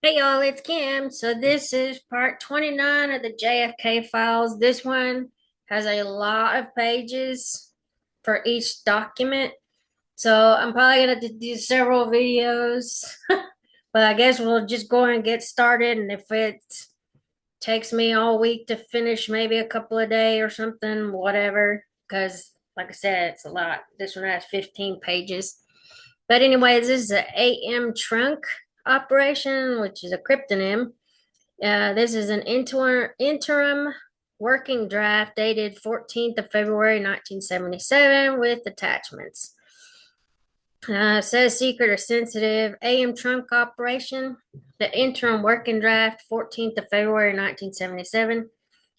Hey y'all, it's Kim. So this is part 29 of the JFK Files. This one has a lot of pages for each document. So I'm probably gonna have to do several videos. But I guess we'll just go and get started. And if it takes me all week to finish, maybe a couple of days or something, whatever. Because like I said, it's a lot. This one has 15 pages. But anyways, this is an AM trunk operation, which is a cryptonym. This is an interim working draft dated 14th of February 1977 with attachments. Says secret or sensitive AM trunk operation. The interim working draft 14th of February 1977.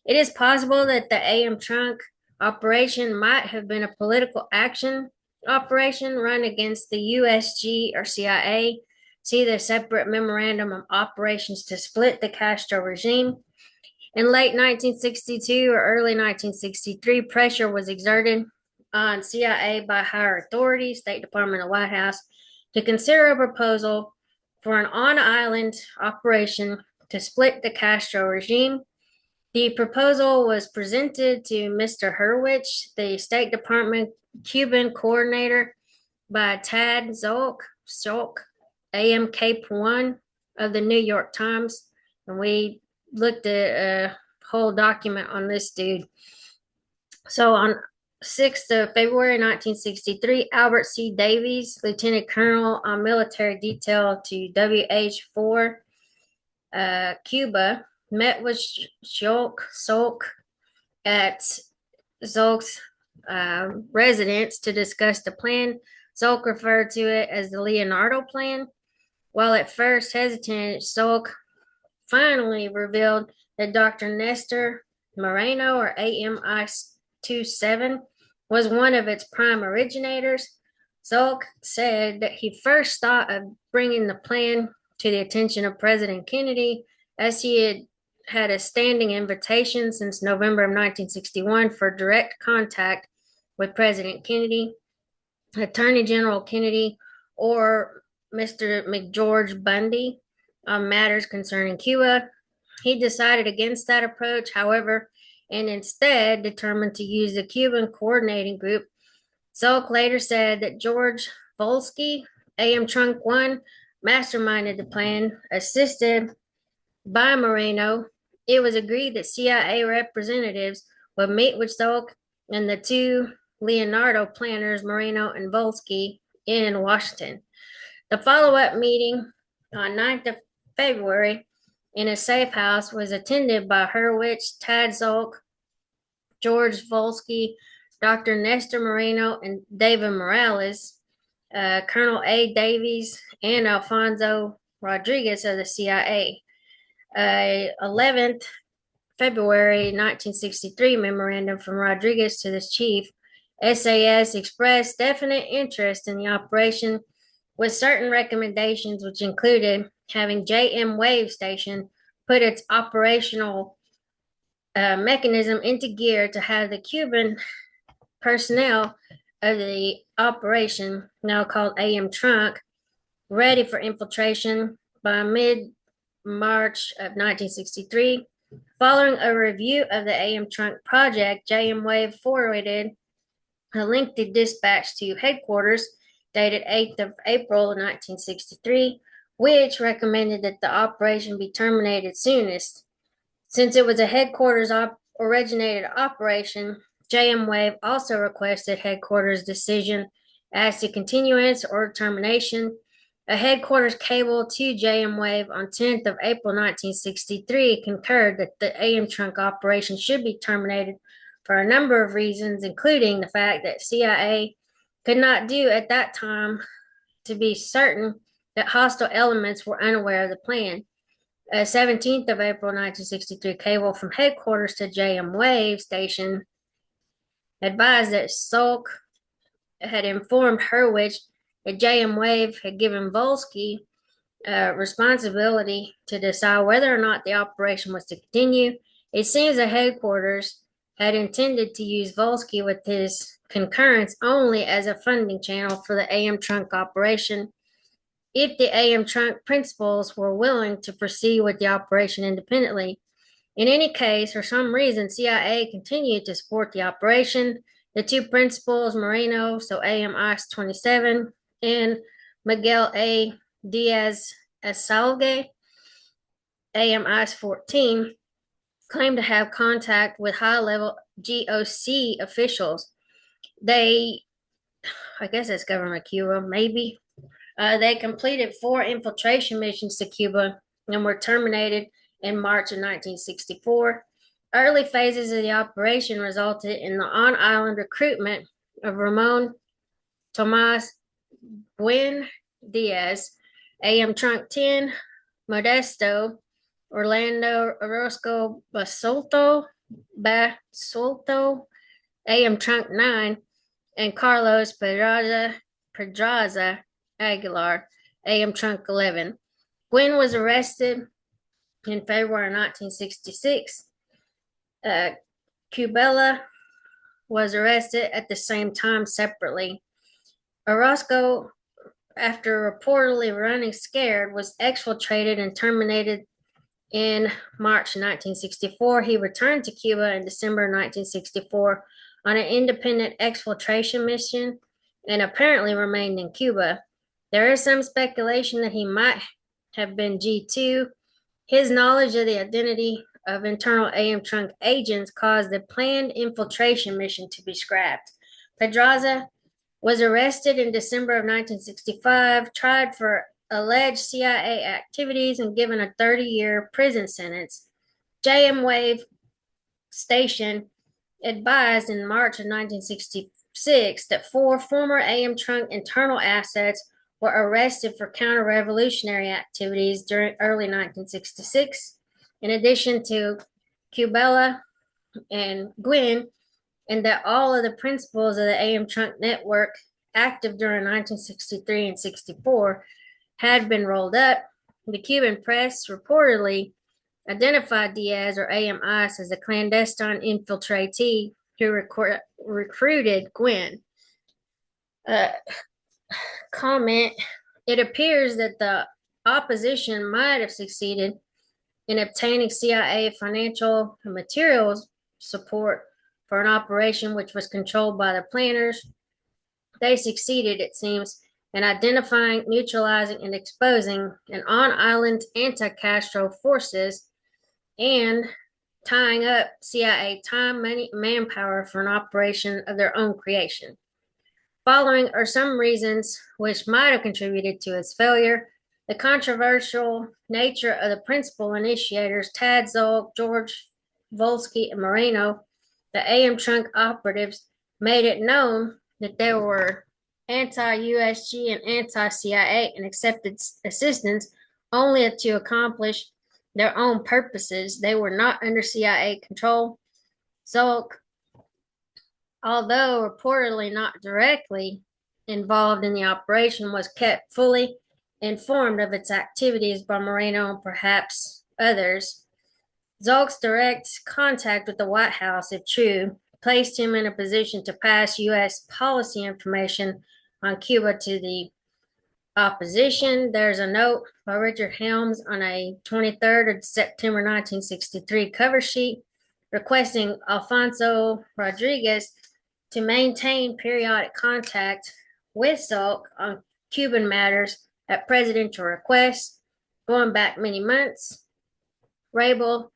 It is possible that the AM trunk operation might have been a political action operation run against the USG or CIA. See the separate memorandum of operations to split the Castro regime. In late 1962 or early 1963, pressure was exerted on CIA by higher authorities, State Department and White House, to consider a proposal for an on-island operation to split the Castro regime. The proposal was presented to Mr. Hurwitz, the State Department Cuban coordinator, by Tad Zolk, AM Cape One of the New York Times. And we looked at a whole document on this dude. So on 6th of February 1963, Albert C. Davies, Lieutenant Colonel on military detail to WH-4 Cuba, met with Zolk at Zolk's residence to discuss the plan. Zolk referred to it as the Leonardo Plan. While at first hesitant, Zolk finally revealed that Dr. Nestor Moreno, or AMI-27, was one of its prime originators. Zolk said that he first thought of bringing the plan to the attention of President Kennedy, as he had a standing invitation since November of 1961 for direct contact with President Kennedy, Attorney General Kennedy, or Mr. McGeorge Bundy on matters concerning Cuba. He decided against that approach, however, and instead determined to use the Cuban Coordinating Group. Zolk later said that George Volsky, AM Trunk 1, masterminded the plan, assisted by Moreno. It was agreed that CIA representatives would meet with Zolk and the two Leonardo planners, Moreno and Volsky, in Washington. The follow-up meeting on 9th of February in a safe house was attended by Hurwitz, Tad Zolk, George Volsky, Dr. Nestor Moreno, and David Morales, Colonel A. Davies, and Alfonso Rodriguez of the CIA. 11th February 1963 memorandum from Rodriguez to the chief. SAS expressed definite interest in the operation with certain recommendations, which included having JM Wave Station put its operational mechanism into gear to have the Cuban personnel of the operation, now called AM Trunk, ready for infiltration by mid-March of 1963. Following a review of the AM Trunk project, JM Wave forwarded a lengthy dispatch to headquarters dated 8th of April 1963, which recommended that the operation be terminated soonest. Since it was a headquarters originated operation, JM Wave also requested headquarters decision as to continuance or termination. A headquarters cable to JM Wave on 10th of April 1963 concurred that the AM Trunk operation should be terminated for a number of reasons, including the fact that CIA could not do at that time to be certain that hostile elements were unaware of the plan. 17th of April 1963 cable from headquarters to JM Wave Station advised that Zolk had informed Hurwitz that JM Wave had given Volsky responsibility to decide whether or not the operation was to continue. It seems the headquarters had intended to use Volsky with his concurrence only as a funding channel for the AM Trunk operation. if the AM Trunk principals were willing to proceed with the operation independently. In any case, for some reason, CIA continued to support the operation. The two principals, Moreno, so AM ICE 27, and Miguel A. Diaz Esalge, AM ICE 14, claimed to have contact with high level GOC officials. They, I guess that's government Cuba, maybe. They completed 4 infiltration missions to Cuba and were terminated in March of 1964. Early phases of the operation resulted in the on island recruitment of Ramon Tomas Buen Diaz, AM Trunk 10, Modesto, Orlando Orozco Basolto, AM Trunk 9, and Carlos Pedraza Aguilar, AM Trunk 11. Gwen was arrested in February 1966. Cubella was arrested at the same time separately. Orozco, after reportedly running scared, was exfiltrated and terminated in March 1964. He returned to Cuba in December 1964 on an independent exfiltration mission and apparently remained in Cuba. There is some speculation that he might have been G2. His knowledge of the identity of internal AM Trunk agents caused the planned infiltration mission to be scrapped. Pedraza was arrested in December of 1965, tried for alleged CIA activities, and given a 30-year prison sentence. JM Wave Station advised in March of 1966 that 4 former AM Trunk internal assets were arrested for counter-revolutionary activities during early 1966. In addition to Cubella and Gwynn, and that all of the principals of the AM Trunk network active during 1963 and 64 had been rolled up. The Cuban press reportedly identified Diaz or AM ICE as a clandestine infiltratee who recruited Gwynn. Comment: it appears that the opposition might have succeeded in obtaining CIA financial and materials support for an operation which was controlled by the planners. They succeeded, it seems, in identifying, neutralizing, and exposing an on-island anti-Castro forces and tying up CIA time, money, manpower for an operation of their own creation. Following are some reasons which might have contributed to its failure. The controversial nature of the principal initiators, Tad Zolk, George Volsky, and Moreno, the AM Trunk operatives, made it known that they were anti-USG and anti-CIA and accepted assistance only to accomplish their own purposes. They were not under CIA control. Zolk, although reportedly not directly involved in the operation, was kept fully informed of its activities by Moreno and perhaps others. Zolk's direct contact with the White House, if true, placed him in a position to pass U.S. policy information on Cuba to the opposition. There's a note by Richard Helms on a 23rd of September 1963 cover sheet requesting Alfonso Rodriguez to maintain periodic contact with Zolk on Cuban matters at presidential request, going back many months. Rabel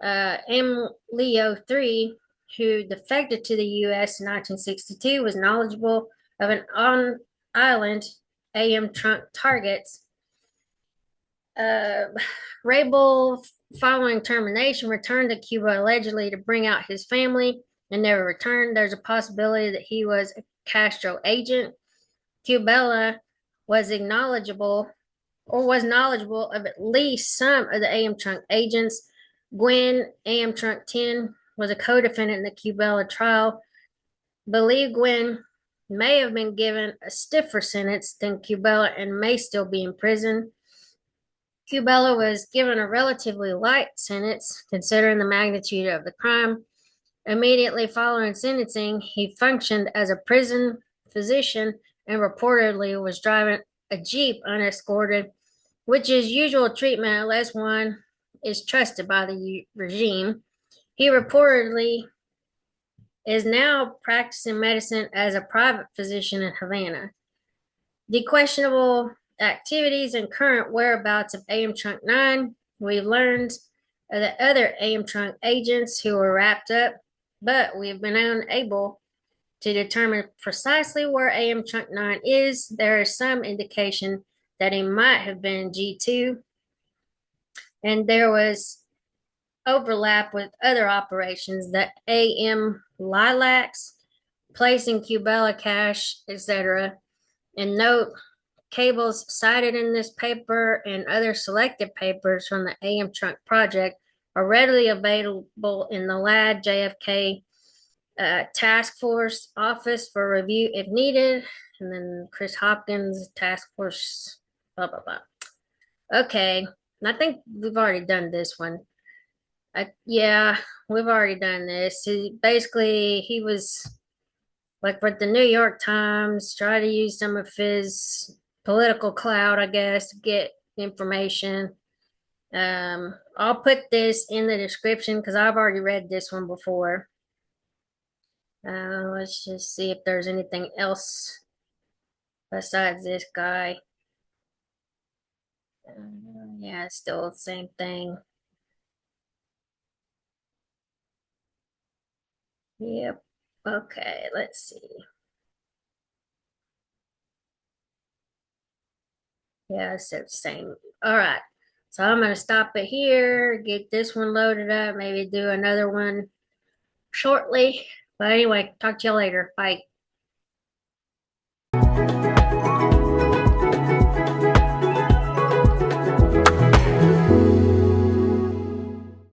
M. Leo III, who defected to the U.S. in 1962, was knowledgeable of an on-island AM Trunk targets. Rabel, following termination, returned to Cuba allegedly to bring out his family and never returned. There's a possibility that he was a Castro agent. Cubella was knowledgeable of at least some of the AM Trunk agents. Gwen, AM Trunk 10, was a co-defendant in the Cubella trial. Believe Gwen may have been given a stiffer sentence than Cubella and may still be in prison. Cubella was given a relatively light sentence considering the magnitude of the crime. Immediately following sentencing, he functioned as a prison physician and reportedly was driving a jeep unescorted, which is usual treatment unless one is trusted by the regime. He reportedly is now practicing medicine as a private physician in Havana. The questionable activities and current whereabouts of AM Trunk 9, we've learned of the other AM Trunk agents who were wrapped up, but we have been unable to determine precisely where AM Trunk 9 is. There is some indication that he might have been G2, and there was overlap with other operations, the AM Lilacs, placing Cubella cash, etc. And note, cables cited in this paper and other selected papers from the AM Trunk project are readily available in the LAD JFK task force office for review if needed. And then Chris Hopkins task force, blah, blah, blah. Okay. I think we've already done this one. Yeah, we've already done this. He was like with the New York Times, try to use some of his political clout, I guess, to get information. I'll put this in the description because I've already read this one before. Let's just see if there's anything else besides this guy. Yeah, still the same thing. Yep. Okay, let's see. Yeah, it's the same. All right. So I'm going to stop it here, get this one loaded up, maybe do another one shortly. But anyway, talk to you later. Bye.